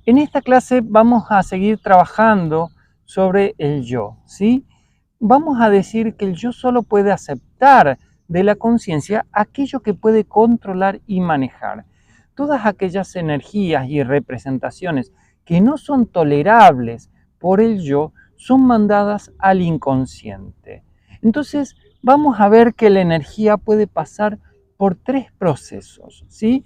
En esta clase vamos a seguir trabajando sobre el yo, ¿sí? Vamos a decir que el yo solo puede aceptar de la conciencia aquello que puede controlar y manejar. Todas aquellas energías y representaciones que no son tolerables por el yo son mandadas al inconsciente. Entonces, vamos a ver que la energía puede pasar por tres procesos, ¿sí?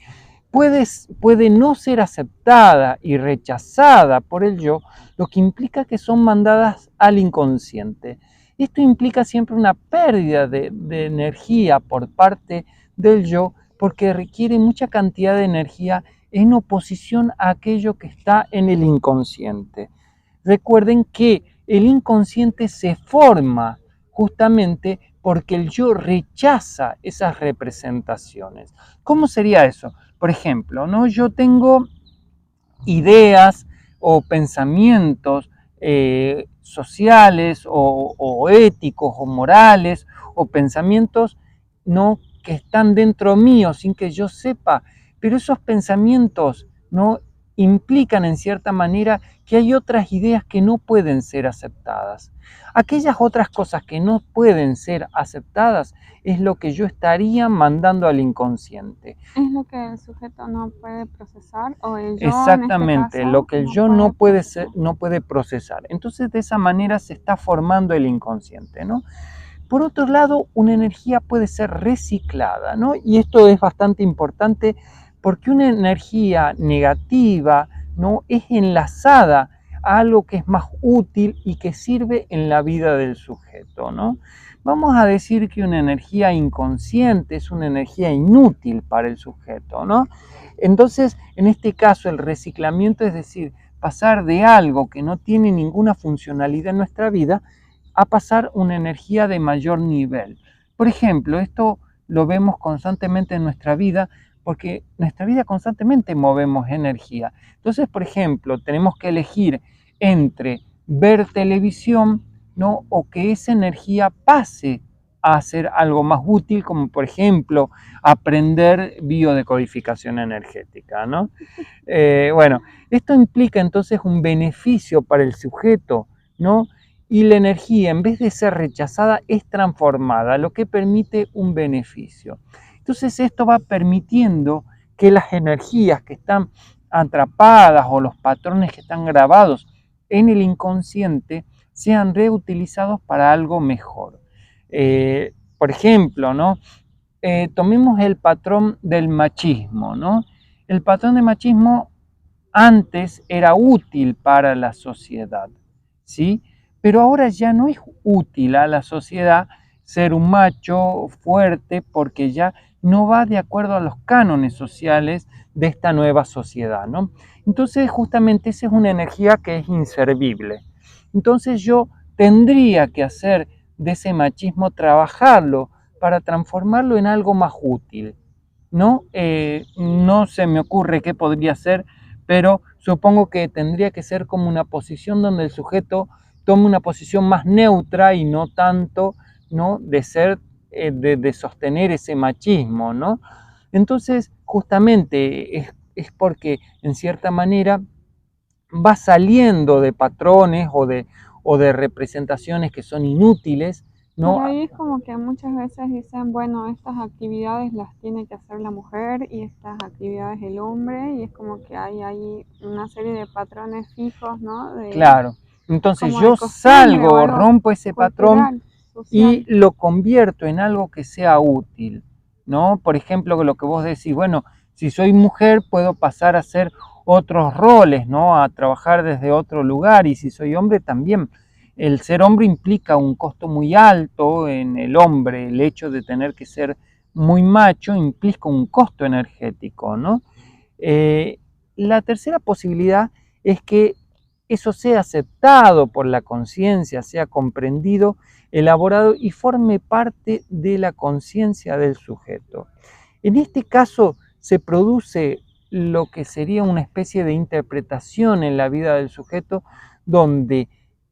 Puede no ser aceptada y rechazada por el yo, lo que implica que son mandadas al inconsciente. Esto implica siempre una pérdida de energía por parte del yo, porque requiere mucha cantidad de energía en oposición a aquello que está en el inconsciente. Recuerden que el inconsciente se forma justamente porque el yo rechaza esas representaciones. ¿Cómo sería eso? Por ejemplo, ¿no? Yo tengo ideas o pensamientos sociales o éticos o morales o pensamientos, ¿no?, que están dentro mío sin que yo sepa, pero esos pensamientos, ¿no?, implican en cierta manera que hay otras ideas que no pueden ser aceptadas. Aquellas otras cosas que no pueden ser aceptadas es lo que yo estaría mandando al inconsciente. ¿Es lo que el sujeto no puede procesar o el yo en este Exactamente, lo caso que el no yo no puede puede procesar? ser, no puede procesar. Entonces, de esa manera se está formando el inconsciente, ¿no? Por otro lado, una energía puede ser reciclada, ¿no? Y esto es bastante importante porque una energía negativa, ¿no?, es enlazada a algo que es más útil y que sirve en la vida del sujeto, ¿no? Vamos a decir que una energía inconsciente es una energía inútil para el sujeto, ¿no? Entonces, en este caso, el reciclamiento, es decir, pasar de algo que no tiene ninguna funcionalidad en nuestra vida a pasar una energía de mayor nivel. Por ejemplo, esto lo vemos constantemente en nuestra vida porque en nuestra vida constantemente movemos energía. Entonces, por ejemplo, tenemos que elegir entre ver televisión, ¿no?, o que esa energía pase a hacer algo más útil, como por ejemplo aprender biodecodificación energética, ¿no? Bueno, esto implica entonces un beneficio para el sujeto, ¿no? Y la energía, en vez de ser rechazada, es transformada, lo que permite un beneficio. Entonces esto va permitiendo que las energías que están atrapadas o los patrones que están grabados en el inconsciente sean reutilizados para algo mejor. Por ejemplo, ¿no?, tomemos el patrón del machismo, ¿no? El patrón de machismo antes era útil para la sociedad, ¿sí? Pero ahora ya no es útil a la sociedad ser un macho fuerte porque ya no va de acuerdo a los cánones sociales de esta nueva sociedad, ¿no? Entonces, justamente esa es una energía que es inservible. Entonces yo tendría que hacer de ese machismo, trabajarlo para transformarlo en algo más útil, ¿no? No se me ocurre qué podría ser, pero supongo que tendría que ser como una posición donde el sujeto tome una posición más neutra y no tanto, ¿no?, de ser, de sostener ese machismo, ¿no? Entonces, justamente es porque en cierta manera va saliendo de patrones o de representaciones que son inútiles, Pero ¿no? ahí es como que muchas veces dicen, bueno, estas actividades las tiene que hacer la mujer y estas actividades el hombre, y es como que hay ahí una serie de patrones fijos, ¿no? Claro. Entonces Como de yo costumbre o salgo, algo rompo ese patrón cultural, y social. lo convierto en algo que sea útil, ¿no? Por ejemplo, lo que vos decís, bueno, si soy mujer puedo pasar a hacer otros roles, ¿no?, a trabajar desde otro lugar, y si soy hombre también. El ser hombre implica un costo muy alto en el hombre, el hecho de tener que ser muy macho implica un costo energético, ¿no? Eh, la tercera posibilidad es que eso sea aceptado por la conciencia, sea comprendido, elaborado y forme parte de la conciencia del sujeto. En este caso se produce lo que sería una especie de interpretación en la vida del sujeto, donde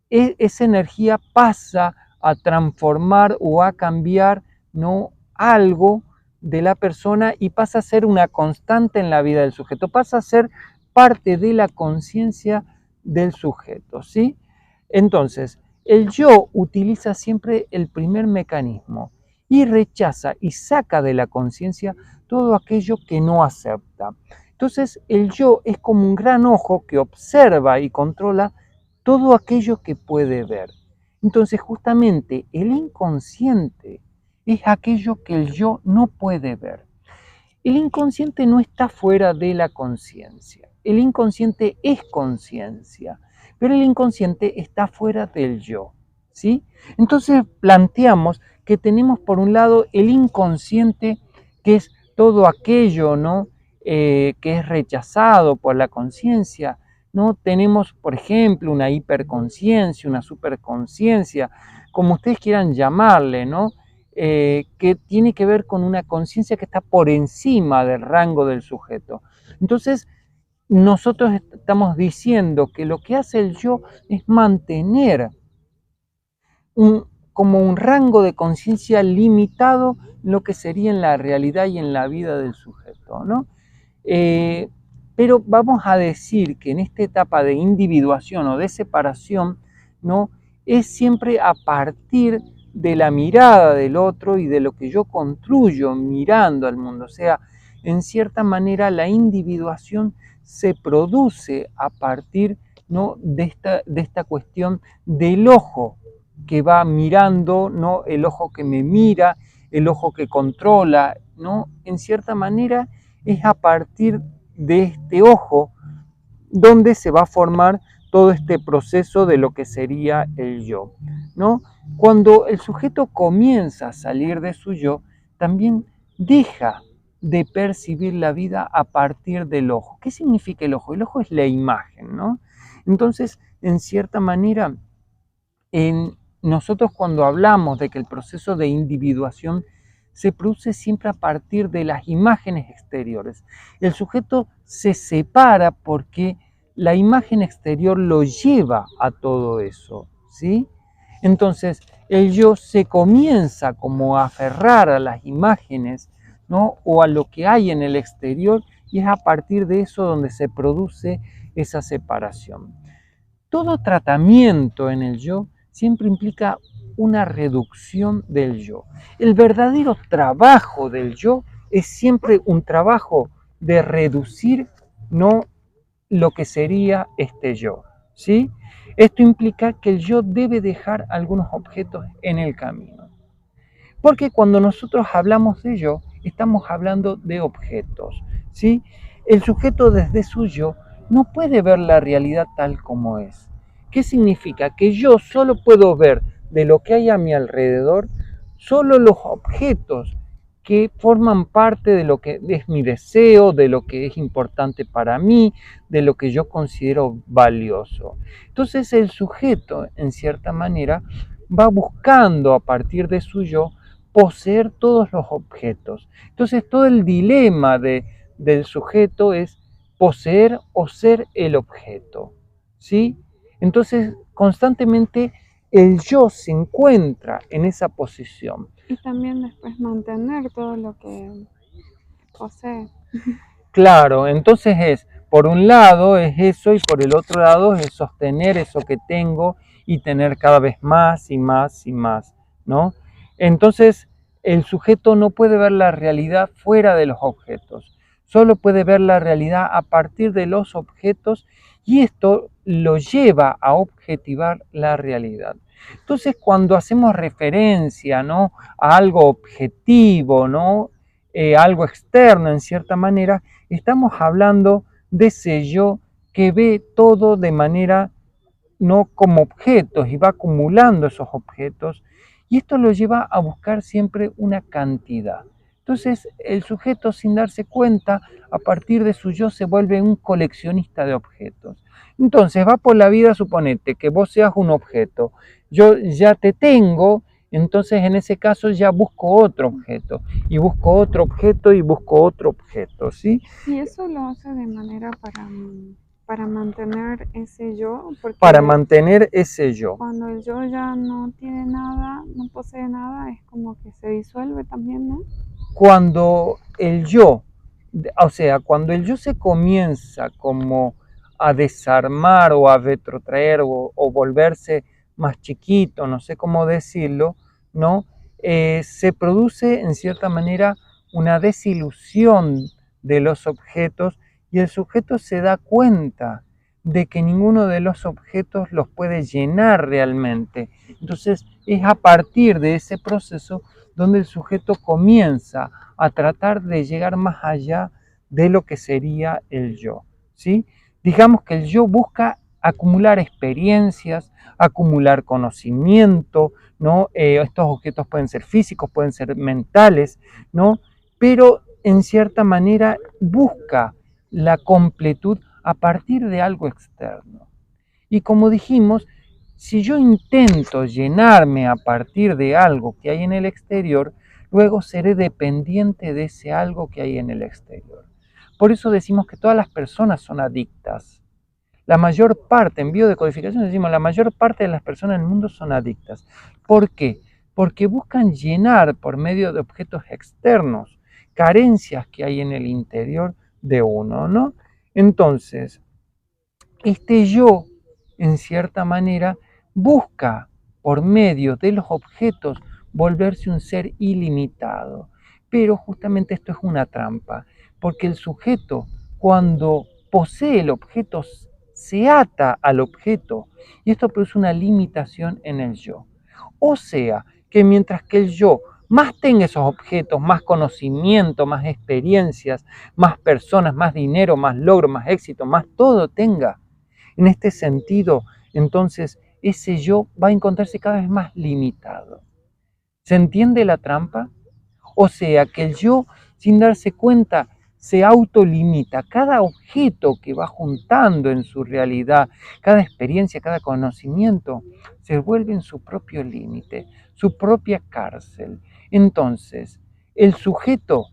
esa energía pasa a transformar o a cambiar, ¿no?, algo de la persona y pasa a ser una constante en la vida del sujeto, pasa a ser parte de la conciencia del sujeto, ¿sí? Entonces, el yo utiliza siempre el primer mecanismo y rechaza y saca de la conciencia todo aquello que no acepta. Entonces, el yo es como un gran ojo que observa y controla todo aquello que puede ver. Entonces, justamente, el inconsciente es aquello que el yo no puede ver. El inconsciente no está fuera de la conciencia. El inconsciente es conciencia, pero el inconsciente está fuera del yo, ¿sí? Entonces planteamos que tenemos por un lado el inconsciente, que es todo aquello, ¿no? Que es rechazado por la conciencia, ¿no? Tenemos, por ejemplo, una hiperconciencia, una superconciencia, como ustedes quieran llamarle, ¿no? Que tiene que ver con una conciencia que está por encima del rango del sujeto. Entonces, nosotros estamos diciendo que lo que hace el yo es mantener como un rango de conciencia limitado en lo que sería en la realidad y en la vida del sujeto, ¿no? Pero vamos a decir que en esta etapa de individuación o de separación, ¿no? Es siempre a partir de la mirada del otro y de lo que yo construyo mirando al mundo. O sea, en cierta manera la individuación se produce a partir, ¿no? de esta cuestión del ojo que va mirando, ¿no? El ojo que me mira, el ojo que controla, ¿no? En cierta manera es a partir de este ojo donde se va a formar todo este proceso de lo que sería el yo, ¿no? Cuando el sujeto comienza a salir de su yo, también deja de percibir la vida a partir del ojo. ¿Qué significa el ojo? El ojo es la imagen, ¿no? Entonces, en cierta manera, nosotros cuando hablamos de que el proceso de individuación se produce siempre a partir de las imágenes exteriores. El sujeto se separa porque la imagen exterior lo lleva a todo eso, ¿sí? Entonces, el yo se comienza como a aferrar a las imágenes, ¿no? O a lo que hay en el exterior, y es a partir de eso donde se produce esa separación. Todo tratamiento en el yo siempre implica una reducción del yo. El verdadero trabajo del yo es siempre un trabajo de reducir, no lo que sería este yo, ¿sí? Esto implica que el yo debe dejar algunos objetos en el camino. Porque cuando nosotros hablamos de yo, estamos hablando de objetos, ¿sí? El sujeto desde su yo no puede ver la realidad tal como es. ¿Qué significa? Que yo solo puedo ver de lo que hay a mi alrededor, solo los objetos que forman parte de lo que es mi deseo, de lo que es importante para mí, de lo que yo considero valioso. Entonces el sujeto, en cierta manera, va buscando a partir de su yo poseer todos los objetos. Entonces todo el dilema del sujeto es poseer o ser el objeto, ¿sí? Entonces constantemente el yo se encuentra en esa posición. Y también después mantener todo lo que posee. Claro, entonces por un lado es eso y por el otro lado es sostener eso que tengo y tener cada vez más y más y más, ¿no? Entonces el sujeto no puede ver la realidad fuera de los objetos, solo puede ver la realidad a partir de los objetos y esto lo lleva a objetivar la realidad. Entonces cuando hacemos referencia, ¿no? a algo objetivo, ¿no? Algo externo en cierta manera, estamos hablando de ese yo que ve todo de manera no como objetos y va acumulando esos objetos y esto lo lleva a buscar siempre una cantidad. Entonces el sujeto sin darse cuenta a partir de su yo se vuelve un coleccionista de objetos. Entonces va por la vida, suponete que vos seas un objeto, yo ya te tengo, entonces en ese caso ya busco otro objeto y busco otro objeto y busco otro objeto, ¿sí? Y eso lo hace de manera para mantener ese yo, Para porque mantener ese yo. cuando el yo ya no tiene nada, no posee nada, es como que se disuelve también, ¿no? Cuando el yo O sea, cuando el yo se comienza como a desarmar o a retrotraer o volverse más chiquito, no sé cómo decirlo, ¿no? Se produce en cierta manera una desilusión de los objetos y el sujeto se da cuenta de que ninguno de los objetos los puede llenar realmente. Entonces es a partir de ese proceso donde el sujeto comienza a tratar de llegar más allá de lo que sería el yo, ¿sí? Digamos que el yo busca acumular experiencias, acumular conocimiento, ¿no? Estos objetos pueden ser físicos, pueden ser mentales, ¿no? Pero en cierta manera busca la completud a partir de algo externo. Y como dijimos, si yo intento llenarme a partir de algo que hay en el exterior, luego seré dependiente de ese algo que hay en el exterior. Por eso decimos que todas las personas son adictas. La mayor parte, en biodecodificación decimos, la mayor parte de las personas en el mundo son adictas. ¿Por qué? Porque buscan llenar por medio de objetos externos carencias que hay en el interior de uno, ¿no? Entonces, este yo, en cierta manera, busca por medio de los objetos volverse un ser ilimitado. Pero justamente esto es una trampa, porque el sujeto, cuando posee el objeto, se ata al objeto y esto produce una limitación en el yo. O sea, que mientras que el yo más tenga esos objetos, más conocimiento, más experiencias, más personas, más dinero, más logro, más éxito, más todo tenga, en este sentido, entonces, ese yo va a encontrarse cada vez más limitado. ¿Se entiende la trampa? O sea, que el yo, sin darse cuenta, se autolimita. Cada objeto que va juntando en su realidad, cada experiencia, cada conocimiento, se vuelve en su propio límite, su propia cárcel. Entonces, el sujeto,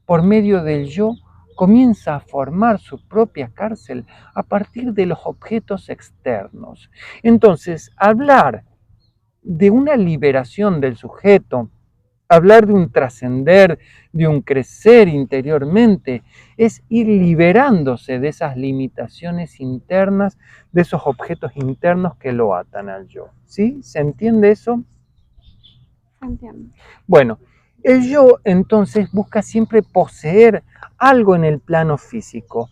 por medio del yo, comienza a formar su propia cárcel a partir de los objetos externos. Entonces, hablar de una liberación del sujeto, hablar de un trascender, de un crecer interiormente, es ir liberándose de esas limitaciones internas, de esos objetos internos que lo atan al yo. ¿Sí? ¿Se entiende eso? Entiendo. Bueno, el yo entonces busca siempre poseer algo en el plano físico,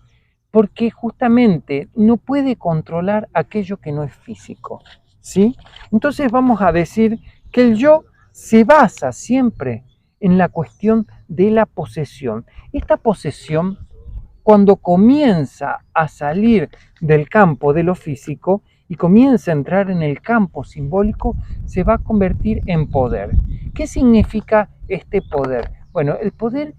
porque justamente no puede controlar aquello que no es físico, ¿sí? Entonces vamos a decir que el yo se basa siempre en la cuestión de la posesión. Esta posesión, cuando comienza a salir del campo de lo físico y comienza a entrar en el campo simbólico, se va a convertir en poder. ¿Qué significa este poder? Bueno, el poder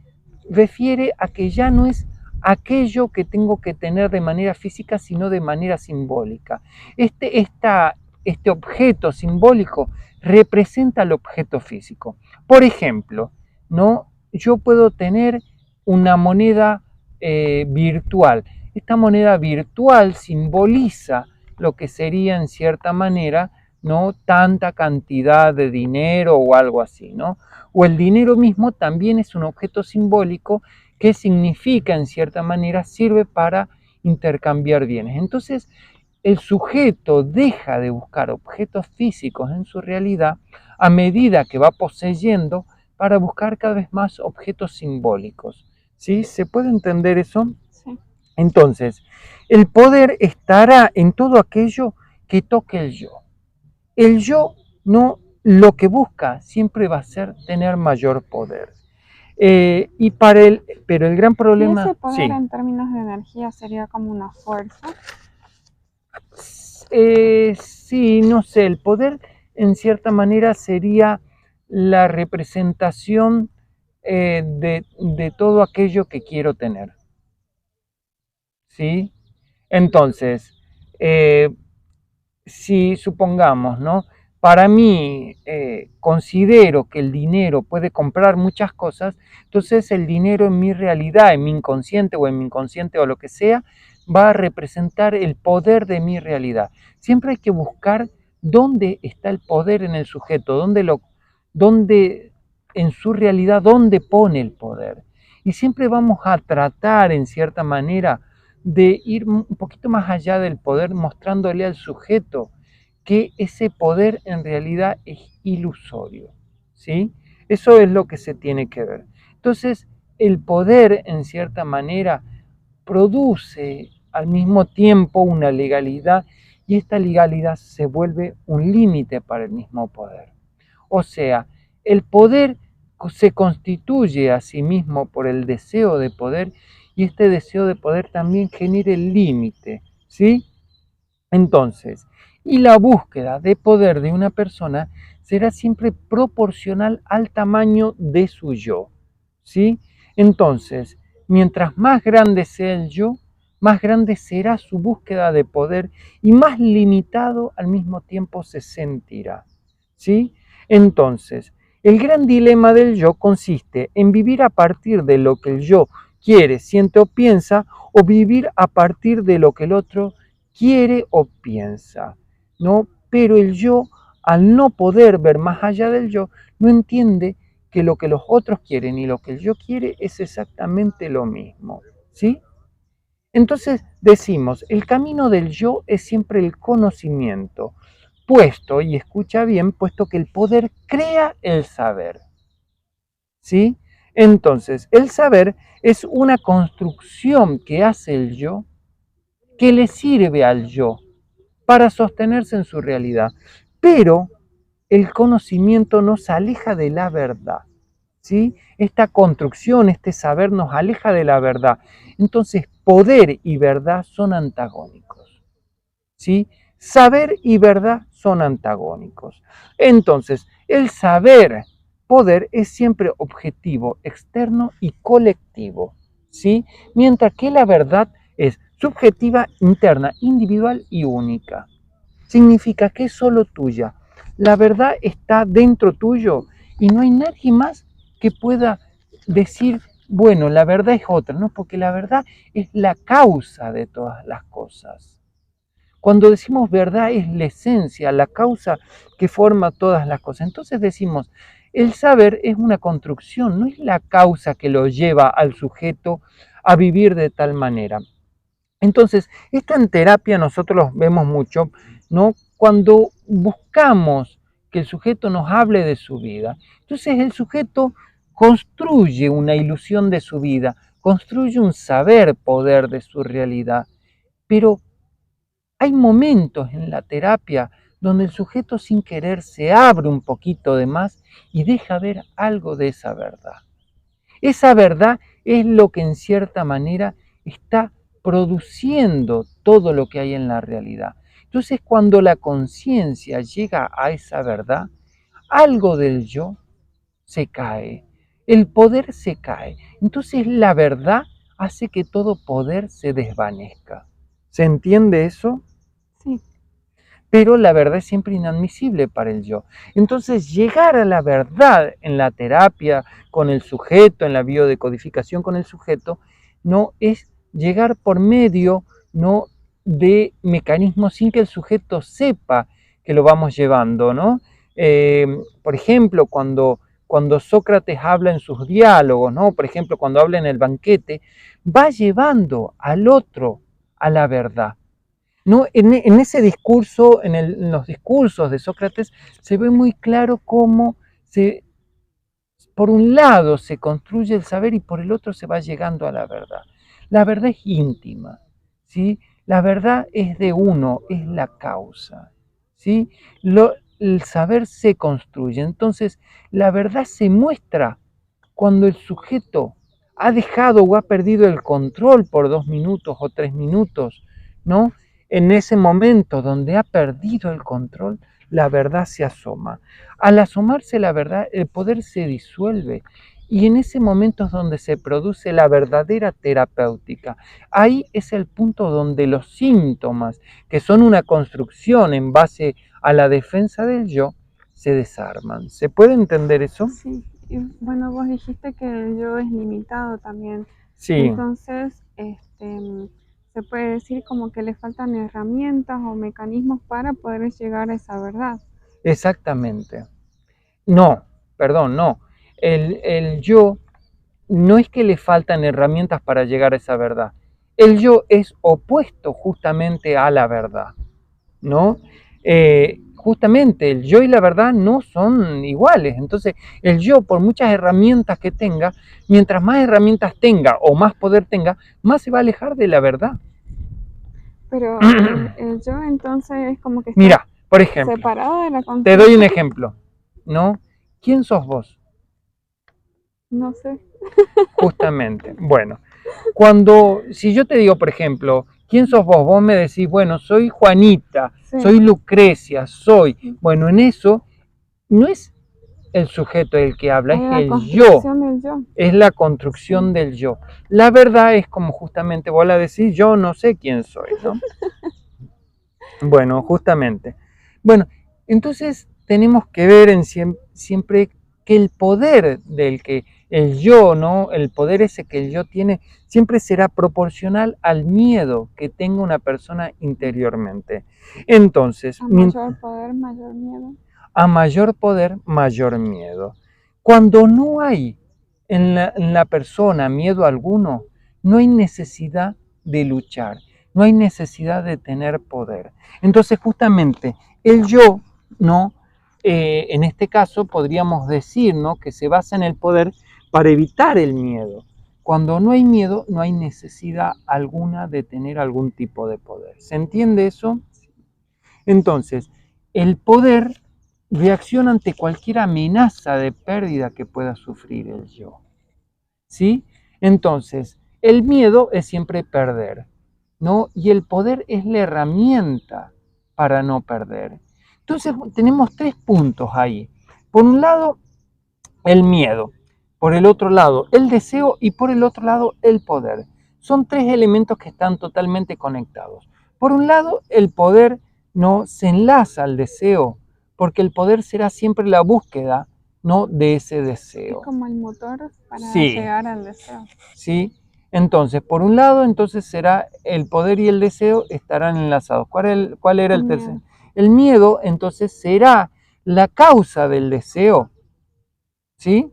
refiere a que ya no es aquello que tengo que tener de manera física, sino de manera simbólica. Este objeto simbólico representa el objeto físico. Por ejemplo, ¿no? Yo puedo tener una moneda virtual. Esta moneda virtual simboliza lo que sería en cierta manera, ¿no? Tanta cantidad de dinero o algo así, ¿no? O el dinero mismo también es un objeto simbólico que significa en cierta manera, sirve para intercambiar bienes. Entonces, el sujeto deja de buscar objetos físicos en su realidad a medida que va poseyendo para buscar cada vez más objetos simbólicos. ¿Sí? ¿Se puede entender eso? Sí. Entonces, el poder estará en todo aquello que toque el yo. El yo no lo que busca siempre va a ser tener mayor poder. Pero el gran Y problema, ese poder sí, en términos de energía sería como una fuerza. sí, no sé, el poder en cierta manera sería la representación de todo aquello que quiero tener, ¿sí? Entonces, eh, si supongamos, ¿no? Para mí, considero que el dinero puede comprar muchas cosas, entonces el dinero en mi realidad, en mi inconsciente o lo que sea, va a representar el poder de mi realidad. Siempre hay que buscar dónde está el poder en el sujeto, dónde en su realidad, dónde pone el poder. Y siempre vamos a tratar, en cierta manera, de ir un poquito más allá del poder, mostrándole al sujeto que ese poder en realidad es ilusorio, ¿sí? Eso es lo que se tiene que ver. Entonces, el poder, en cierta manera, produce al mismo tiempo una legalidad y esta legalidad se vuelve un límite para el mismo poder. O sea, el poder se constituye a sí mismo por el deseo de poder y este deseo de poder también genera el límite, ¿sí? Entonces, y la búsqueda de poder de una persona será siempre proporcional al tamaño de su yo, ¿sí? Entonces, mientras más grande sea el yo, más grande será su búsqueda de poder y más limitado al mismo tiempo se sentirá, ¿sí? Entonces, el gran dilema del yo consiste en vivir a partir de lo que el yo quiere, siente o piensa, o vivir a partir de lo que el otro quiere o piensa, ¿no? Pero el yo, al no poder ver más allá del yo, no entiende que lo que los otros quieren y lo que el yo quiere es exactamente lo mismo, ¿sí? Entonces decimos, el camino del yo es siempre el conocimiento, puesto, y escucha bien, puesto que el poder crea el saber, ¿sí? Entonces, el saber es una construcción que hace el yo, que le sirve al yo para sostenerse en su realidad. Pero el conocimiento nos aleja de la verdad, ¿sí? Esta construcción, este saber nos aleja de la verdad. Entonces, poder y verdad son antagónicos, ¿sí? Saber y verdad son antagónicos. Entonces, el saber, poder, es siempre objetivo, externo y colectivo, ¿sí? Mientras que la verdad es subjetiva, interna, individual y única. Significa que es solo tuya. La verdad está dentro tuyo y no hay nadie más que pueda decir, bueno, la verdad es otra, ¿no? Porque la verdad es la causa de todas las cosas. Cuando decimos verdad es la esencia, la causa que forma todas las cosas. Entonces decimos, el saber es una construcción, no es la causa que lo lleva al sujeto a vivir de tal manera. Entonces, esto en terapia nosotros lo vemos mucho, ¿no? Cuando buscamos que el sujeto nos hable de su vida. Entonces el sujeto construye una ilusión de su vida, construye un saber poder de su realidad, pero hay momentos en la terapia donde el sujeto sin querer se abre un poquito de más y deja ver algo de esa verdad. Esa verdad es lo que en cierta manera está produciendo todo lo que hay en la realidad. Entonces, cuando la conciencia llega a esa verdad, algo del yo se cae, el poder se cae. Entonces, la verdad hace que todo poder se desvanezca. ¿Se entiende eso? Sí, Pero la verdad es siempre inadmisible para el yo. Entonces, llegar a la verdad en la terapia con el sujeto, en la biodecodificación con el sujeto, no es llegar por medio no de mecanismos sin que el sujeto sepa que lo vamos llevando, ¿no? Por ejemplo, cuando Sócrates habla en sus diálogos, ¿no? Por ejemplo, cuando habla en el banquete, va llevando al otro a la verdad. No, en ese discurso, en los discursos de Sócrates, se ve muy claro cómo por un lado se construye el saber y por el otro se va llegando a la verdad. La verdad es íntima, ¿sí? La verdad es de uno, es la causa, ¿sí? El saber se construye. Entonces, la verdad se muestra cuando el sujeto ha dejado o ha perdido el control por 2 minutos o 3 minutos, ¿no? En ese momento donde ha perdido el control, la verdad se asoma. Al asomarse la verdad, el poder se disuelve y en ese momento es donde se produce la verdadera terapéutica. Ahí es el punto donde los síntomas, que son una construcción en base a la defensa del yo, se desarman. ¿Se puede entender eso? sí. Y bueno, vos dijiste que el yo es limitado también. Sí, Entonces, se puede decir como que le faltan herramientas o mecanismos para poder llegar a esa verdad. exactamente. No, perdón, no. El yo no es que le faltan herramientas para llegar a esa verdad. El yo es opuesto justamente a la verdad, ¿no? Justamente el yo y la verdad no son iguales. Entonces, el yo, por muchas herramientas que tenga, mientras más herramientas tenga o más poder tenga, más se va a alejar de la verdad. Pero el yo entonces es como que está Mira, por ejemplo, separado de la te conciencia. doy un ejemplo, ¿no? ¿Quién sos vos? No sé. Justamente. Bueno, si yo te digo, por ejemplo, ¿quién sos vos? Vos me decís, bueno, soy Juanita, Sí. soy Lucrecia, soy. Bueno, en eso no es el sujeto el que habla, Es es la el yo, construcción del yo. es la construcción del yo. La verdad es como justamente vos la decís, yo no sé quién soy, ¿no? Bueno, justamente. Bueno, entonces tenemos que ver siempre que el poder del que el yo, ¿no? El poder ese que el yo tiene, siempre será proporcional al miedo que tenga una persona interiormente. Entonces, A mayor poder, mayor miedo. a mayor poder, mayor miedo. Cuando no hay en la persona miedo alguno, no hay necesidad de luchar, no hay necesidad de tener poder. Entonces, justamente, el yo, ¿no? En este caso podríamos decir, ¿no?, que se basa en el poder para evitar el miedo. Cuando no hay miedo, no hay necesidad alguna de tener algún tipo de poder. ¿Se entiende eso? Entonces, el poder reacciona ante cualquier amenaza de pérdida que pueda sufrir el yo. ¿Sí? Entonces, el miedo es siempre perder, ¿no? Y el poder es la herramienta para no perder. Entonces, tenemos 3 puntos ahí. Por un lado, el miedo. Por el otro lado, el deseo. Y por el otro lado, el poder. Son 3 elementos que están totalmente conectados. Por un lado, el poder no se enlaza al deseo, porque el poder será siempre la búsqueda, ¿no?, de ese deseo. Es como el motor para Sí, llegar al deseo. ¿sí? Entonces, por un lado, entonces será el poder y el deseo estarán enlazados. ¿Cuál era el tercer? El miedo, entonces, será la causa del deseo, ¿sí?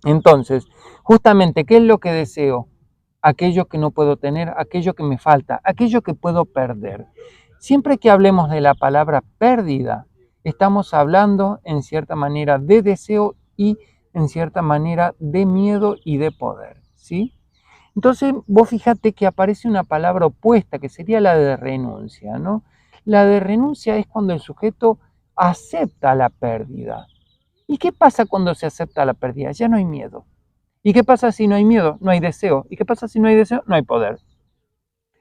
Entonces, justamente, ¿qué es lo que deseo? Aquello que no puedo tener, aquello que me falta, aquello que puedo perder. Siempre que hablemos de la palabra pérdida, estamos hablando en cierta manera de deseo y en cierta manera de miedo y de poder, ¿sí? Entonces, vos fíjate que aparece una palabra opuesta, que sería la de renuncia, ¿no? La de renuncia es cuando el sujeto acepta la pérdida. ¿Y qué pasa cuando se acepta la pérdida? Ya no hay miedo. ¿Y qué pasa si no hay miedo? No hay deseo. ¿Y qué pasa si no hay deseo? No hay poder.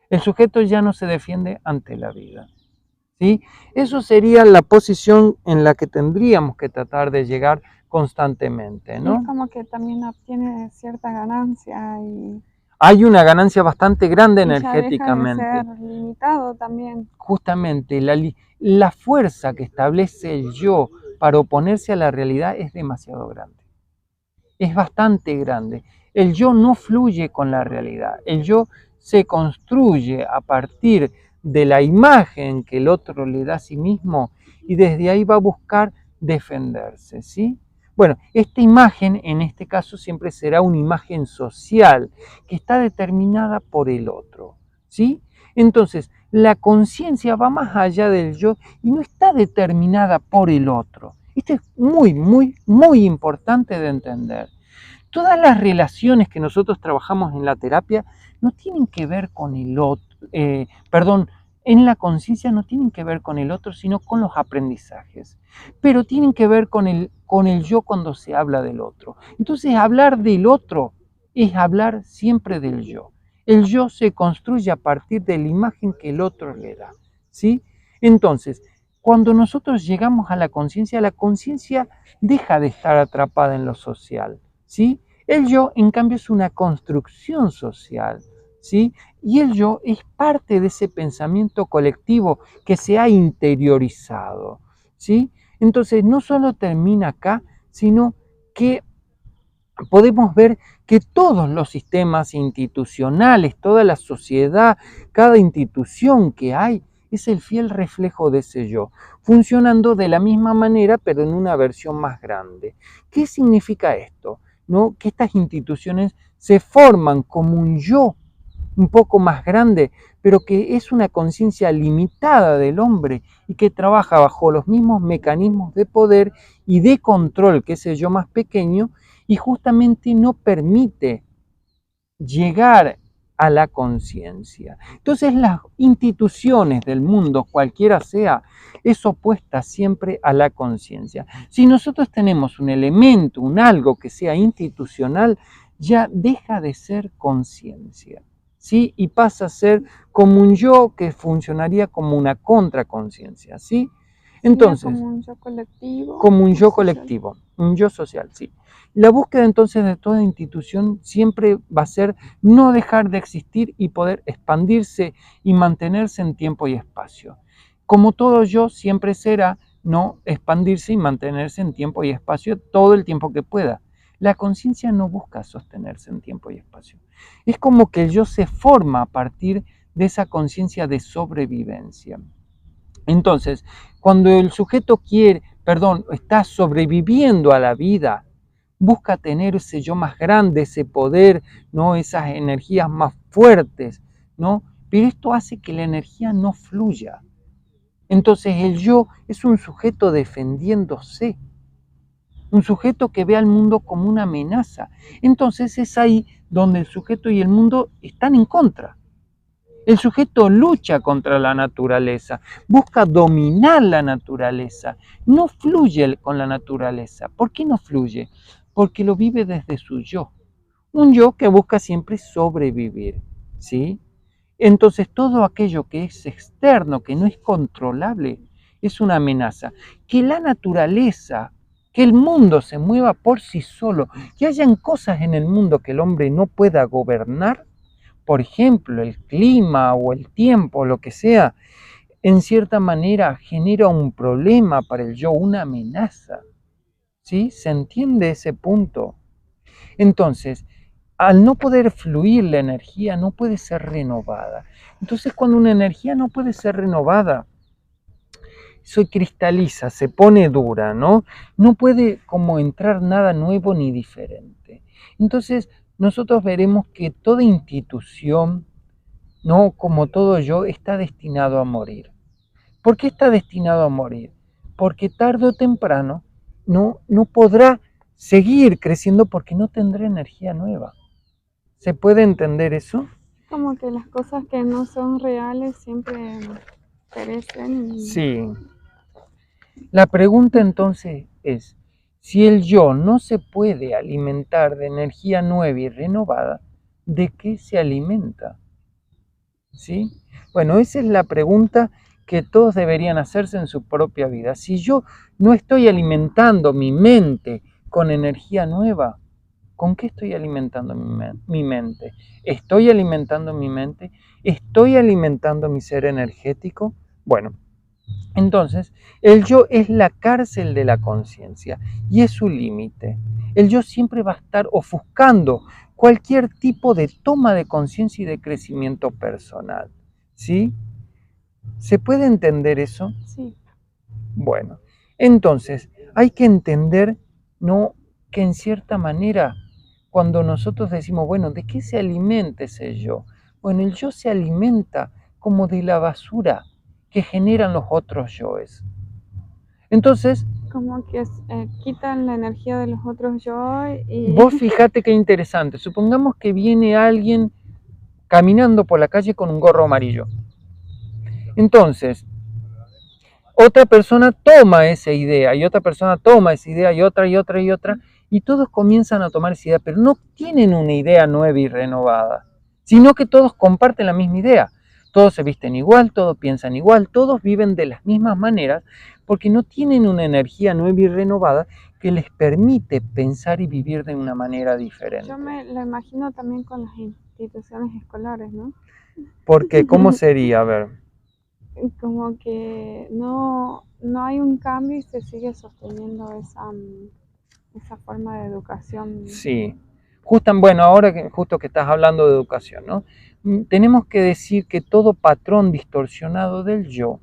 El sujeto ya no se defiende ante la vida, ¿sí? Eso sería la posición en la que tendríamos que tratar de llegar constantemente, ¿no? Y es como que también obtiene cierta ganancia y hay una ganancia bastante grande ya energéticamente. deja de ser limitado también. Justamente la fuerza que establece el yo para oponerse a la realidad es demasiado grande. Es bastante grande. El yo no fluye con la realidad. El yo se construye a partir de la imagen que el otro le da a sí mismo y desde ahí va a buscar defenderse, ¿sí? Bueno, esta imagen en este caso siempre será una imagen social que está determinada por el otro, ¿sí? Entonces, la conciencia va más allá del yo y no está determinada por el otro. Esto es muy, muy, muy importante de entender. Todas las relaciones que nosotros trabajamos en la terapia no tienen que ver con el otro, en la conciencia no tienen que ver con el otro, sino con los aprendizajes. Pero tienen que ver con el yo cuando se habla del otro. Entonces, hablar del otro es hablar siempre del yo. El yo se construye a partir de la imagen que el otro le da, ¿sí? Entonces, cuando nosotros llegamos a la conciencia deja de estar atrapada en lo social, ¿sí? El yo, en cambio, es una construcción social, ¿sí? Y el yo es parte de ese pensamiento colectivo que se ha interiorizado, ¿sí? Entonces, no solo termina acá, sino que podemos ver que todos los sistemas institucionales, toda la sociedad, cada institución que hay, es el fiel reflejo de ese yo, funcionando de la misma manera, pero en una versión más grande. ¿Qué significa esto? ¿no? Que estas instituciones se forman como un yo un poco más grande, pero que es una conciencia limitada del hombre y que trabaja bajo los mismos mecanismos de poder y de control que ese yo más pequeño, y justamente no permite llegar a la conciencia. Entonces las instituciones del mundo, cualquiera sea, es opuesta siempre a la conciencia. Si nosotros tenemos un elemento, un algo que sea institucional, ya deja de ser conciencia, ¿sí? Y pasa a ser como un yo que funcionaría como una contraconciencia, ¿sí? Entonces, como un yo colectivo. Como un yo colectivo, un yo social, sí. La búsqueda entonces de toda institución siempre va a ser no dejar de existir y poder expandirse y mantenerse en tiempo y espacio. Como todo yo siempre será no expandirse y mantenerse en tiempo y espacio todo el tiempo que pueda. La conciencia no busca sostenerse en tiempo y espacio. Es como que el yo se forma a partir de esa conciencia de sobrevivencia. Entonces, cuando el sujeto está sobreviviendo a la vida, busca tener ese yo más grande, ese poder, ¿no? Esas energías más fuertes, ¿no? Pero esto hace que la energía no fluya. Entonces el yo es un sujeto defendiéndose, un sujeto que ve al mundo como una amenaza. Entonces es ahí donde el sujeto y el mundo están en contra. El sujeto lucha contra la naturaleza, busca dominar la naturaleza, no fluye con la naturaleza. ¿Por qué no fluye? Porque lo vive desde su yo. Un yo que busca siempre sobrevivir, ¿sí? Entonces todo aquello que es externo, que no es controlable, es una amenaza. Que la naturaleza, que el mundo se mueva por sí solo, que hayan cosas en el mundo que el hombre no pueda gobernar, por ejemplo, el clima o el tiempo, lo que sea, en cierta manera genera un problema para el yo, una amenaza. ¿Sí? ¿Se entiende ese punto? Entonces, al no poder fluir la energía, no puede ser renovada. Entonces, cuando una energía no puede ser renovada, se cristaliza, se pone dura, ¿no? No puede como entrar nada nuevo ni diferente. Entonces, nosotros veremos que toda institución, no como todo yo, está destinado a morir. ¿Por qué está destinado a morir? Porque tarde o temprano no podrá seguir creciendo porque no tendrá energía nueva. ¿Se puede entender eso? Como que las cosas que no son reales siempre perecen. Sí. La pregunta entonces es, si el yo no se puede alimentar de energía nueva y renovada, ¿de qué se alimenta? ¿Sí? Bueno, esa es la pregunta que todos deberían hacerse en su propia vida. Si yo no estoy alimentando mi mente con energía nueva, ¿con qué estoy alimentando mi mente? ¿Estoy alimentando mi mente? ¿Estoy alimentando mi ser energético? Bueno, entonces, el yo es la cárcel de la conciencia y es su límite. El yo siempre va a estar ofuscando cualquier tipo de toma de conciencia y de crecimiento personal. ¿Sí? ¿Se puede entender eso? Sí. Bueno, entonces hay que entender, ¿no?, que en cierta manera, cuando nosotros decimos, bueno, ¿de qué se alimenta ese yo? Bueno, el yo se alimenta como de la basura que generan los otros yoes. Entonces, como que quitan la energía de los otros yo y... Vos fíjate qué interesante. Supongamos que viene alguien caminando por la calle con un gorro amarillo. Entonces, otra persona toma esa idea y otra persona toma esa idea y otra y otra y otra, y todos comienzan a tomar esa idea, pero no tienen una idea nueva y renovada, sino que todos comparten la misma idea. Todos se visten igual, todos piensan igual, todos viven de las mismas maneras, porque no tienen una energía nueva y renovada que les permite pensar y vivir de una manera diferente. Yo me lo imagino también con las instituciones escolares, ¿no? Porque, ¿cómo sería? A ver. Como que no hay un cambio y se sigue sosteniendo esa forma de educación. Sí. Bueno, ahora justo que estás hablando de educación, ¿no? Tenemos que decir que todo patrón distorsionado del yo,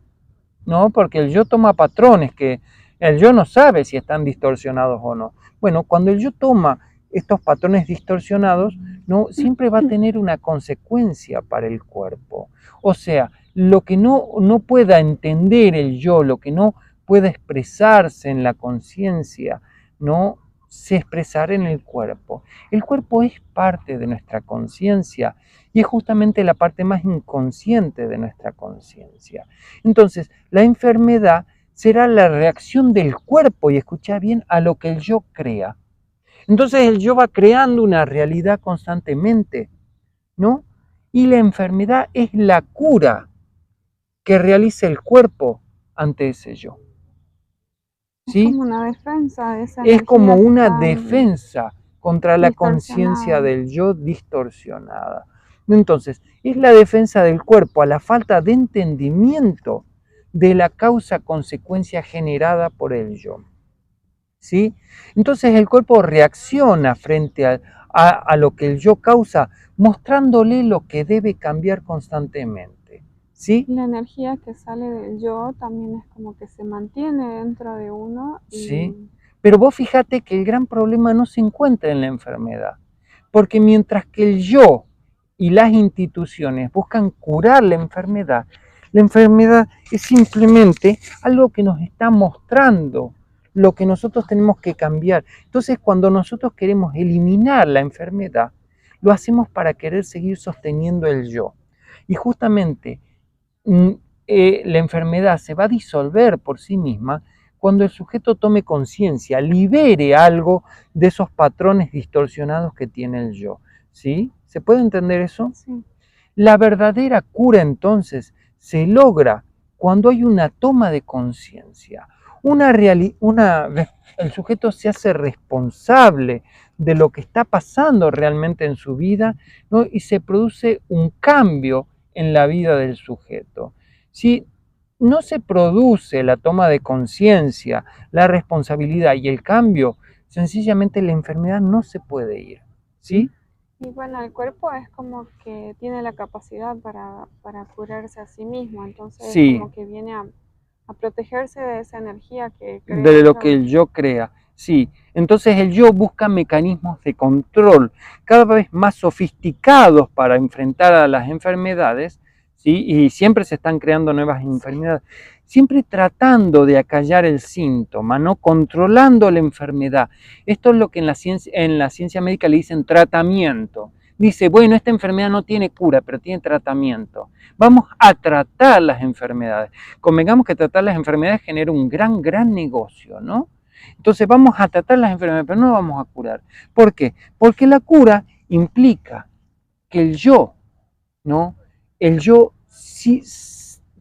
¿no? Porque el yo toma patrones que el yo no sabe si están distorsionados o no. Bueno, cuando el yo toma estos patrones distorsionados, ¿no? Siempre va a tener una consecuencia para el cuerpo. O sea, lo que no pueda entender el yo, lo que no pueda expresarse en la conciencia, ¿no? Se expresará en el cuerpo. El cuerpo es parte de nuestra conciencia y es justamente la parte más inconsciente de nuestra conciencia. Entonces, la enfermedad será la reacción del cuerpo, y escucha bien, a lo que el yo crea. Entonces el yo va creando una realidad constantemente, ¿no? Y la enfermedad es la cura que realiza el cuerpo ante ese yo. Es ¿Sí? como una defensa de esa Es como energía que una está defensa contra la conciencia distorsionada. del yo distorsionada. Entonces, es la defensa del cuerpo a la falta de entendimiento de la causa-consecuencia generada por el yo. ¿Sí? Entonces el cuerpo reacciona frente a lo que el yo causa, mostrándole lo que debe cambiar constantemente. ¿Sí? La energía que sale del yo también es como que se mantiene dentro de uno ¿Sí? y Pero vos fíjate que el gran problema no se encuentra en la enfermedad, porque mientras que el yo y las instituciones buscan curar la enfermedad es simplemente algo que nos está mostrando lo que nosotros tenemos que cambiar. Entonces, cuando nosotros queremos eliminar la enfermedad, lo hacemos para querer seguir sosteniendo el yo. Y justamente la enfermedad se va a disolver por sí misma cuando el sujeto tome conciencia, libere algo de esos patrones distorsionados que tiene el yo. ¿Sí? ¿Se puede entender eso? sí. La verdadera cura entonces se logra cuando hay una toma de conciencia. El sujeto se hace responsable de lo que está pasando realmente en su vida, ¿no? Y se produce un cambio en la vida del sujeto. Si no se produce la toma de conciencia, la responsabilidad y el cambio, sencillamente la enfermedad no se puede ir. ¿Sí? Y bueno, el cuerpo es como que tiene la capacidad para curarse a sí mismo, entonces es Sí, como que viene a protegerse de esa energía que crea de el lo yo. que el yo crea. Sí, entonces el yo busca mecanismos de control cada vez más sofisticados para enfrentar a las enfermedades, ¿sí? Y siempre se están creando nuevas enfermedades, siempre tratando de acallar el síntoma, ¿no? Controlando la enfermedad. Esto es lo que en la ciencia médica le dicen tratamiento. Dice, bueno, esta enfermedad no tiene cura, pero tiene tratamiento. Vamos a tratar las enfermedades. Convengamos que tratar las enfermedades genera un gran negocio, ¿no? Entonces vamos a tratar las enfermedades, pero no vamos a curar. ¿Por qué? Porque la cura implica que el yo, ¿no? El yo sí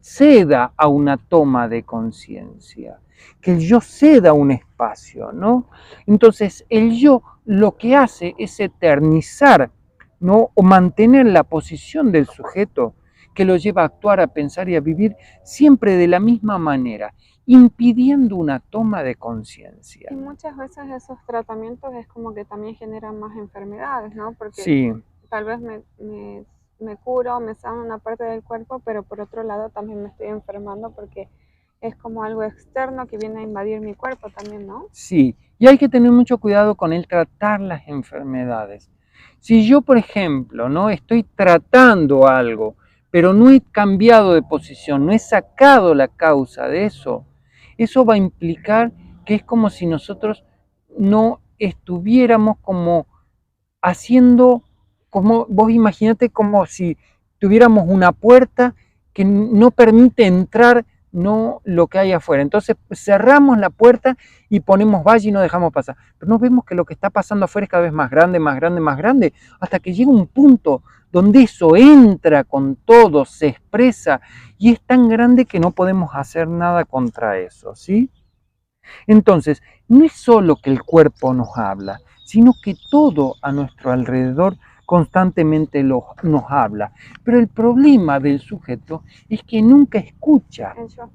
ceda a una toma de conciencia, que el yo ceda un espacio, ¿no? Entonces el yo lo que hace es eternizar, ¿no? O mantener la posición del sujeto que lo lleva a actuar, a pensar y a vivir siempre de la misma manera, impidiendo una toma de conciencia. Y muchas veces esos tratamientos es como que también generan más enfermedades, ¿no? Porque Sí, tal vez me curo, me sano una parte del cuerpo, pero por otro lado también me estoy enfermando porque es como algo externo que viene a invadir mi cuerpo también, ¿no? sí. Y hay que tener mucho cuidado con el tratar las enfermedades. Si yo, por ejemplo, no estoy tratando algo, pero no he cambiado de posición, no he sacado la causa de eso, eso va a implicar que es como si nosotros no estuviéramos como haciendo, como vos imagínate como si tuviéramos una puerta que no permite entrar, no lo que hay afuera. Entonces cerramos la puerta y ponemos valla y no dejamos pasar. Pero no vemos que lo que está pasando afuera es cada vez más grande, más grande, más grande, hasta que llega un punto donde eso entra con todo, se expresa y es tan grande que no podemos hacer nada contra eso, ¿sí? Entonces, no es solo que el cuerpo nos habla, sino que todo a nuestro alrededor constantemente nos habla. Pero el problema del sujeto es que nunca escucha. El yo.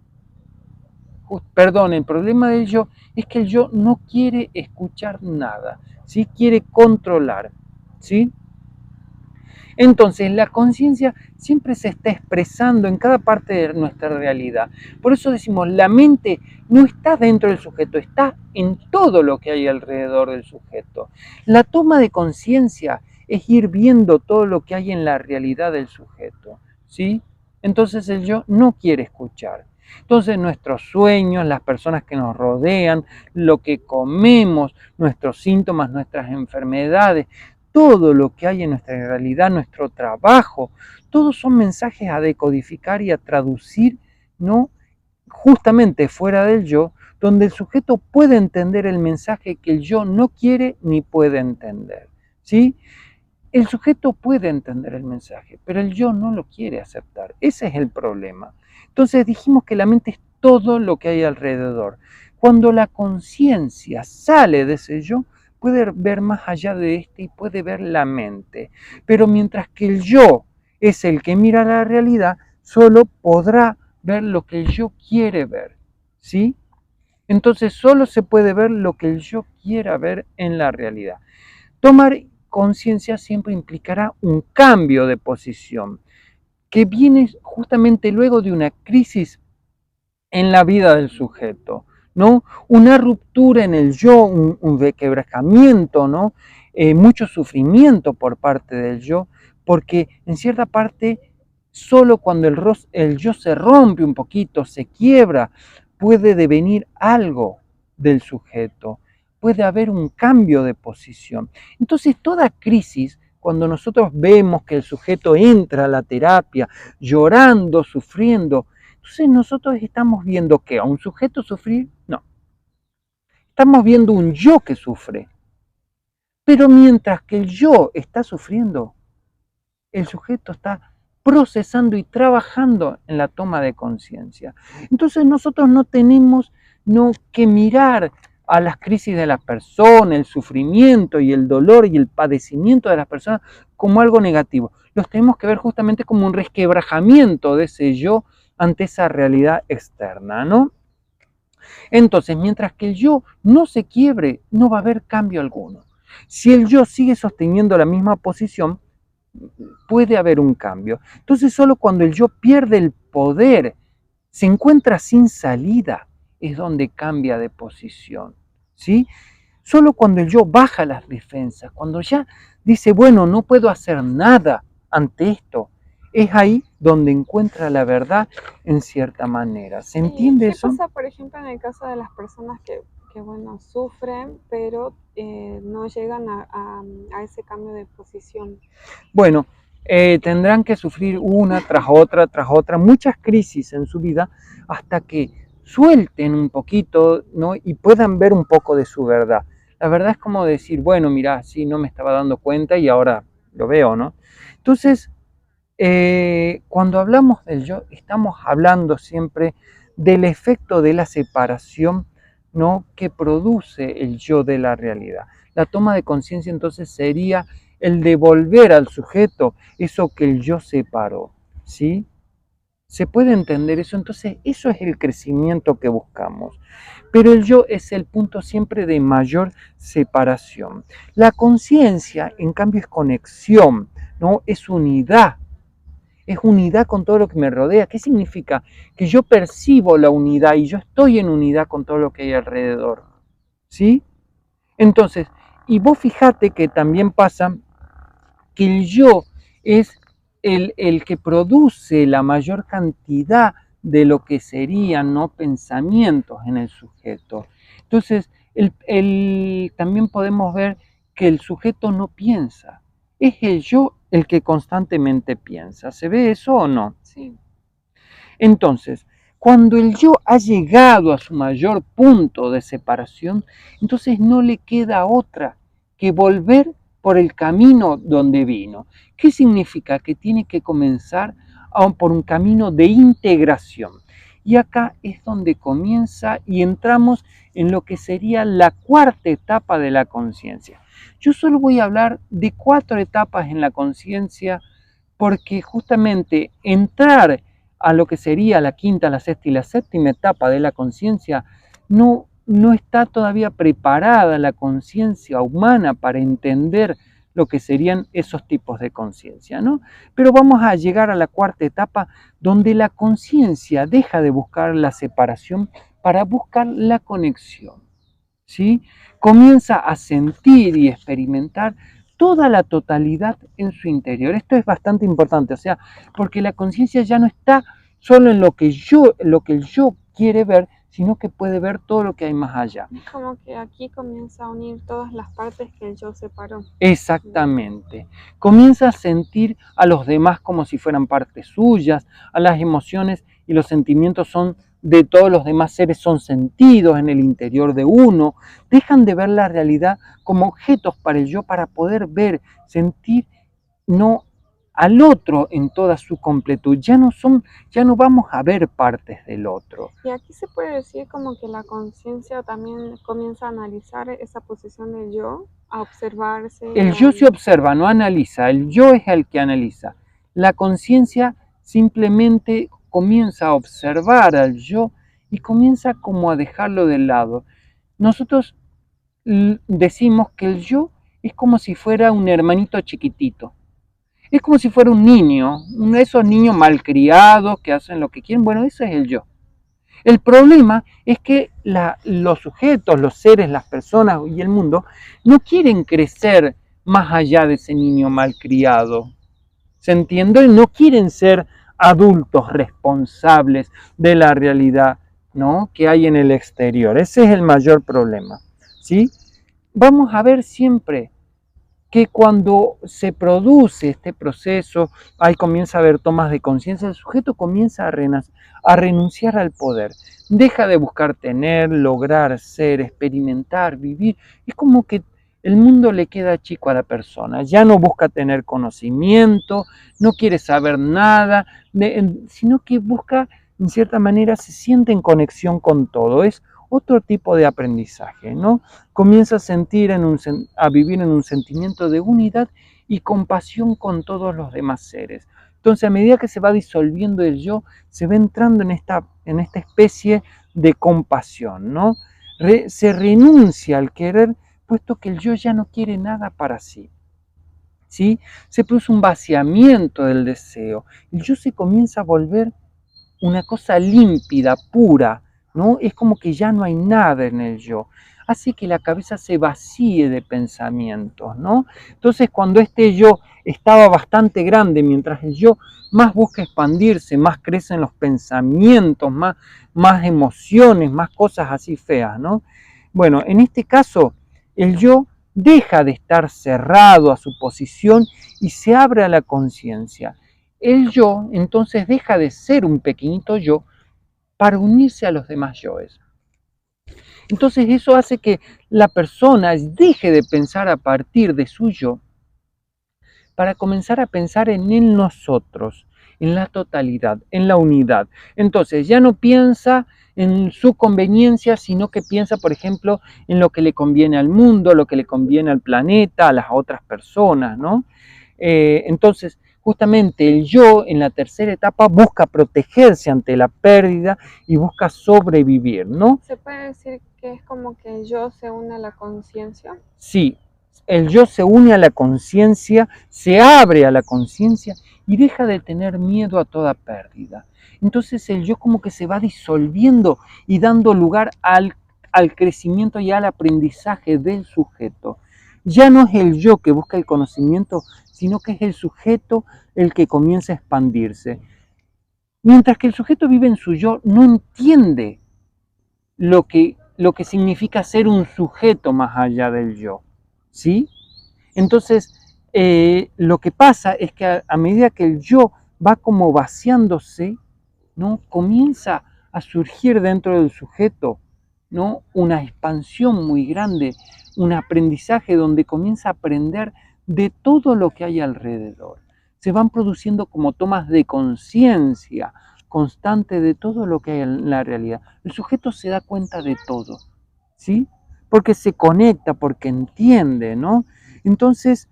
Perdón, el problema del yo es que el yo no quiere escuchar nada, ¿sí? Quiere controlar, ¿sí? Entonces, la conciencia siempre se está expresando en cada parte de nuestra realidad. Por eso decimos, la mente no está dentro del sujeto, está en todo lo que hay alrededor del sujeto. La toma de conciencia es ir viendo todo lo que hay en la realidad del sujeto, ¿sí? Entonces el yo no quiere escuchar. Entonces nuestros sueños, las personas que nos rodean, lo que comemos, nuestros síntomas, nuestras enfermedades, todo lo que hay en nuestra realidad, nuestro trabajo, todos son mensajes a decodificar y a traducir, ¿no? Justamente fuera del yo, donde el sujeto puede entender el mensaje que el yo no quiere ni puede entender, ¿sí? El sujeto puede entender el mensaje, pero el yo no lo quiere aceptar. Ese es el problema. Entonces dijimos que la mente es todo lo que hay alrededor. Cuando la conciencia sale de ese yo, puede ver más allá de este y puede ver la mente. Pero mientras que el yo es el que mira la realidad, solo podrá ver lo que el yo quiere ver, ¿sí? Entonces solo se puede ver lo que el yo quiera ver en la realidad. Tomar conciencia siempre implicará un cambio de posición que viene justamente luego de una crisis en la vida del sujeto, ¿no? Una ruptura en el yo, un quebrantamiento, ¿no? Mucho sufrimiento por parte del yo, porque en cierta parte, solo cuando el yo se rompe un poquito, se quiebra, puede devenir algo del sujeto, puede haber un cambio de posición. Entonces, toda crisis, cuando nosotros vemos que el sujeto entra a la terapia llorando, sufriendo, entonces nosotros estamos viendo que a un sujeto sufrir, no. Estamos viendo un yo que sufre. Pero mientras que el yo está sufriendo, el sujeto está procesando y trabajando en la toma de conciencia. Entonces nosotros no tenemos que mirar a las crisis de las personas, el sufrimiento y el dolor y el padecimiento de las personas como algo negativo. Los tenemos que ver justamente como un resquebrajamiento de ese yo ante esa realidad externa, ¿no? Entonces, mientras que el yo no se quiebre, no va a haber cambio alguno. Si el yo sigue sosteniendo la misma posición, puede haber un cambio. Entonces, solo cuando el yo pierde el poder, se encuentra sin salida, es donde cambia de posición, ¿sí? Solo cuando el yo baja las defensas, cuando ya dice, bueno, no puedo hacer nada ante esto, es ahí donde encuentra la verdad en cierta manera. ¿Se entiende eso? ¿Qué pasa, por ejemplo, en el caso de las personas que bueno, sufren, pero no llegan a ese cambio de posición? Bueno, tendrán que sufrir una tras otra, muchas crisis en su vida hasta que suelten un poquito, ¿no? Y puedan ver un poco de su verdad. La verdad es como decir, bueno, mira, sí, no me estaba dando cuenta y ahora lo veo, ¿no? Entonces, cuando hablamos del yo, estamos hablando siempre del efecto de la separación, ¿no? Que produce el yo de la realidad. La toma de conciencia entonces sería el devolver al sujeto eso que el yo separó, ¿sí? ¿Se puede entender eso? Entonces, eso es el crecimiento que buscamos. Pero el yo es el punto siempre de mayor separación. La conciencia, en cambio, es conexión, ¿no? Es unidad con todo lo que me rodea. ¿Qué significa? Que yo percibo la unidad y yo estoy en unidad con todo lo que hay alrededor, ¿sí? Entonces, y vos fijate que también pasa que el yo es el que produce la mayor cantidad de lo que serían, ¿no?, pensamientos en el sujeto. Entonces, también podemos ver que el sujeto no piensa, es el yo el que constantemente piensa. ¿Se ve eso o no? Sí. Entonces, cuando el yo ha llegado a su mayor punto de separación, entonces no le queda otra que volver por el camino donde vino. ¿Qué significa? Que tiene que comenzar por un camino de integración. Y acá es donde comienza y entramos en lo que sería la cuarta etapa de la conciencia. Yo solo voy a hablar de 4 etapas en la conciencia porque justamente entrar a lo que sería la quinta, la sexta y la séptima etapa de la conciencia, no está todavía preparada la conciencia humana para entender lo que serían esos tipos de conciencia, ¿no? Pero vamos a llegar a la cuarta etapa, donde la conciencia deja de buscar la separación para buscar la conexión, ¿sí? Comienza a sentir y experimentar toda la totalidad en su interior. Esto es bastante importante, o sea, porque la conciencia ya no está solo en lo que el yo quiere ver, sino que puede ver todo lo que hay más allá. Es como que aquí comienza a unir todas las partes que el yo separó. Exactamente. Comienza a sentir a los demás como si fueran partes suyas, a las emociones y los sentimientos son de todos los demás seres, son sentidos en el interior de uno. Dejan de ver la realidad como objetos para el yo, para poder ver, sentir, no al otro en toda su completud. Ya no vamos a ver partes del otro. Y aquí se puede decir como que la conciencia también comienza a analizar esa posición del yo, a observarse. El yo se observa, no analiza. El yo es el que analiza. La conciencia simplemente comienza a observar al yo y comienza como a dejarlo de lado. Nosotros decimos que el yo es como si fuera un hermanito chiquitito. Es como si fuera un niño, uno de esos niños malcriados que hacen lo que quieren. Bueno, ese es el yo. El problema es que los sujetos, los seres, las personas y el mundo no quieren crecer más allá de ese niño malcriado. ¿Se entiende? No quieren ser adultos responsables de la realidad, ¿no?, que hay en el exterior. Ese es el mayor problema, ¿sí? Vamos a ver siempre que cuando se produce este proceso, ahí comienza a haber tomas de conciencia, el sujeto comienza a renunciar al poder, deja de buscar tener, lograr, ser, experimentar, vivir. Es como que el mundo le queda chico a la persona, ya no busca tener conocimiento, no quiere saber nada, sino que busca, en cierta manera, se siente en conexión con todo. Es otro tipo de aprendizaje, ¿no? Comienza a vivir en un sentimiento de unidad y compasión con todos los demás seres. Entonces, a medida que se va disolviendo el yo, se va entrando en esta especie de compasión, ¿no? Se renuncia al querer, puesto que el yo ya no quiere nada para sí, ¿sí? Se produce un vaciamiento del deseo. El yo se comienza a volver una cosa límpida, pura, ¿no? Es como que ya no hay nada en el yo. Hace que la cabeza se vacíe de pensamientos, ¿no? Entonces, cuando este yo estaba bastante grande, mientras el yo más busca expandirse, más crecen los pensamientos, más emociones, más cosas así feas, ¿no? Bueno, en este caso, el yo deja de estar cerrado a su posición y se abre a la conciencia. El yo entonces deja de ser un pequeñito yo para unirse a los demás yoes. Entonces eso hace que la persona deje de pensar a partir de su yo para comenzar a pensar en el nosotros, en la totalidad, en la unidad. Entonces ya no piensa en su conveniencia, sino que piensa, por ejemplo, en lo que le conviene al mundo, lo que le conviene al planeta, a las otras personas, ¿no? Entonces, justamente el yo en la tercera etapa busca protegerse ante la pérdida y busca sobrevivir, ¿no? ¿Se puede decir que es como que el yo se une a la conciencia? Sí, el yo se une a la conciencia, se abre a la conciencia y deja de tener miedo a toda pérdida. Entonces el yo como que se va disolviendo y dando lugar al crecimiento y al aprendizaje del sujeto. Ya no es el yo que busca el conocimiento, sino que es el sujeto el que comienza a expandirse. Mientras que el sujeto vive en su yo, no entiende lo que significa ser un sujeto más allá del yo, ¿sí? Entonces, lo que pasa es que a medida que el yo va como vaciándose, ¿no?, comienza a surgir dentro del sujeto, ¿no?, una expansión muy grande, un aprendizaje donde comienza a aprender de todo lo que hay alrededor. Se van produciendo como tomas de conciencia constante de todo lo que hay en la realidad. El sujeto se da cuenta de todo, ¿sí? Porque se conecta, porque entiende, ¿no? Entonces,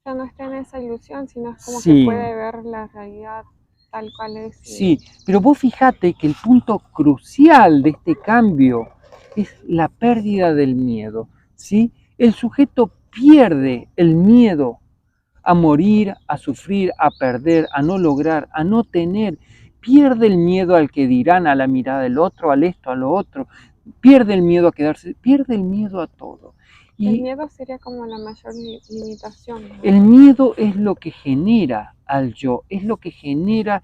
Ya no está en esa ilusión, sino es como sí, que puede ver la realidad tal cual es. Sí, pero vos fijate que el punto crucial de este cambio es la pérdida del miedo, ¿sí? El sujeto pierde el miedo a morir, a sufrir, a perder, a no lograr, a no tener, pierde el miedo al que dirán, a la mirada del otro, al esto, a lo otro, pierde el miedo a quedarse, pierde el miedo a todo. El Y miedo sería como la mayor limitación, ¿no? el miedo es lo que genera al yo, es lo que genera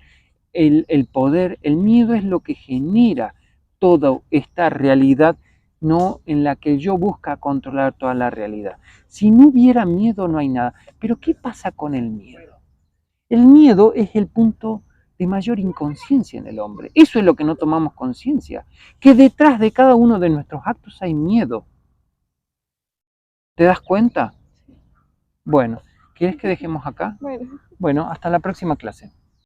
el poder, el miedo es lo que genera toda esta realidad, no en la que el yo busca controlar toda la realidad. Si no hubiera miedo no hay nada. Pero ¿qué pasa con el miedo? El miedo es el punto de mayor inconsciencia en el hombre. Eso es lo que no tomamos conciencia, que detrás de cada uno de nuestros actos hay miedo. ¿Te das cuenta? Bueno, ¿quieres que dejemos acá? Bueno. Bueno, hasta la próxima clase.